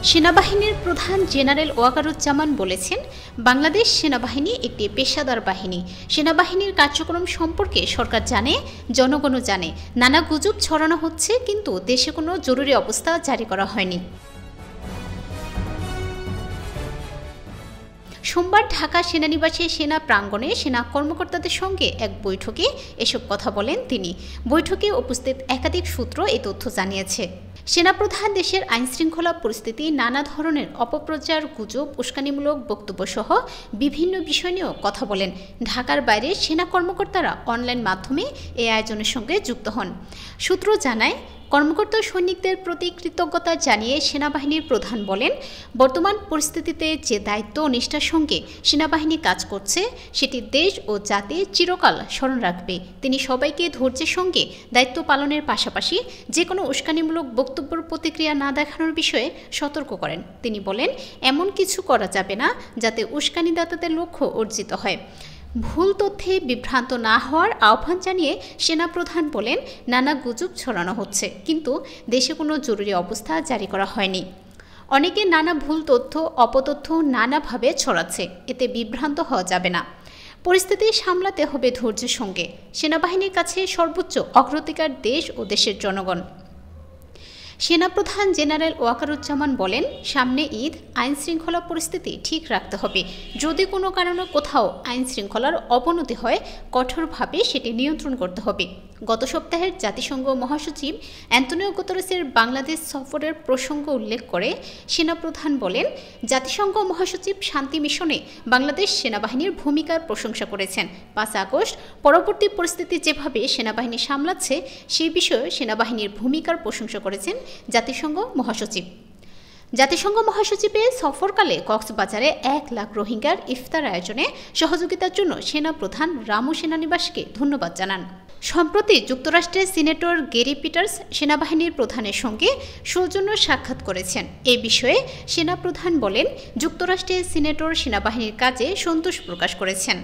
সেনাবাহিনীর প্রধান জেনারেল ওয়াকারুজ্জামান বলেছেন, বাংলাদেশ সেনাবাহিনী একটি পেশাদার বাহিনী। সেনাবাহিনীর কার্যক্রম সম্পর্কে সরকার জানে, জনগণও জানে। নানা গুজব ছড়ানো হচ্ছে, কিন্তু দেশে কোনো জরুরি অবস্থা জারি করা হয়নি। সোমবার ঢাকা সেনানিবাসে সেনা প্রাঙ্গণে সেনা কর্মকর্তাদের সঙ্গে এক বৈঠকে এসব কথা বলেন তিনি। বৈঠকে উপস্থিত একাধিক সূত্র এই তথ্য জানিয়েছে। সেনাপ্রধান দেশের আইনশৃঙ্খলা পরিস্থিতি, নানা ধরনের অপপ্রচার, গুজব, উস্কানিমূলক বক্তব্য সহ বিভিন্ন বিষয় নিয়েও কথা বলেন। ঢাকার বাইরে সেনা কর্মকর্তারা অনলাইন মাধ্যমে এই আয়োজনের সঙ্গে যুক্ত হন। সূত্র জানায়, কর্মকর্তা সৈনিকদের প্রতি কৃতজ্ঞতা জানিয়ে সেনাবাহিনীর প্রধান বলেন, বর্তমান পরিস্থিতিতে যে দায়িত্ব ও নিষ্ঠার সঙ্গে সেনাবাহিনী কাজ করছে সেটি দেশ ও জাতি চিরকাল স্মরণ রাখবে। তিনি সবাইকে ধৈর্যের সঙ্গে দায়িত্ব পালনের পাশাপাশি যে কোনো উস্কানিমূলক বক্তব্যের প্রতিক্রিয়া না দেখানোর বিষয়ে সতর্ক করেন। তিনি বলেন, এমন কিছু করা যাবে না যাতে উস্কানিদাতাদের লক্ষ্য অর্জিত হয়। ভুল তথ্যে বিভ্রান্ত না হওয়ার আহ্বান জানিয়ে সেনাপ্রধান বলেন, নানা গুজব ছড়ানো হচ্ছে, কিন্তু দেশে কোনো জরুরি অবস্থা জারি করা হয়নি। অনেকে নানা ভুল তথ্য, অপতথ্য নানাভাবে ছড়াচ্ছে, এতে বিভ্রান্ত হওয়া যাবে না। পরিস্থিতি সামলাতে হবে ধৈর্যের সঙ্গে। সেনাবাহিনীর কাছে সর্বোচ্চ অগ্রাধিকার দেশ ও দেশের জনগণ। সেনাপ্রধান জেনারেল ওয়াকারুজ্জামান বলেন, সামনে ঈদ, আইন শৃঙ্খলা পরিস্থিতি ঠিক রাখতে হবে। যদি কোনো কারণে কোথাও আইন শৃঙ্খলার অবনতি হয়, কঠোরভাবে সেটি নিয়ন্ত্রণ করতে হবে। গত সপ্তাহের জাতিসংঘ মহাসচিব অ্যান্তোনিও গুতেরেসের বাংলাদেশ সফরের প্রসঙ্গ উল্লেখ করে সেনাপ্রধান বলেন, জাতিসংঘ মহাসচিব শান্তি মিশনে বাংলাদেশ সেনাবাহিনীর ভূমিকার প্রশংসা করেছেন। 5 আগস্ট পরবর্তী পরিস্থিতি যেভাবে সেনাবাহিনী সামলাচ্ছে সেই বিষয়ে সেনাবাহিনীর ভূমিকার প্রশংসা করেছেন জাতিসংঘ মহাসচিব। জাতিসংঘ মহাসচিবের সফরকালে কক্সবাজারে 1 লাখ রোহিঙ্গার ইফতার আয়োজনে সহযোগিতার জন্য সেনাপ্রধান রামু সেনানিবাসকে ধন্যবাদ জানান। সম্প্রতি যুক্তরাষ্ট্রের সিনেটর গেরি পিটার্স সেনাবাহিনীর প্রধানের সঙ্গে সৌজন্য সাক্ষাৎ করেছেন। এ বিষয়ে সেনাপ্রধান বলেন, যুক্তরাষ্ট্রের সিনেটর সেনাবাহিনীর কাজে সন্তোষ প্রকাশ করেছেন।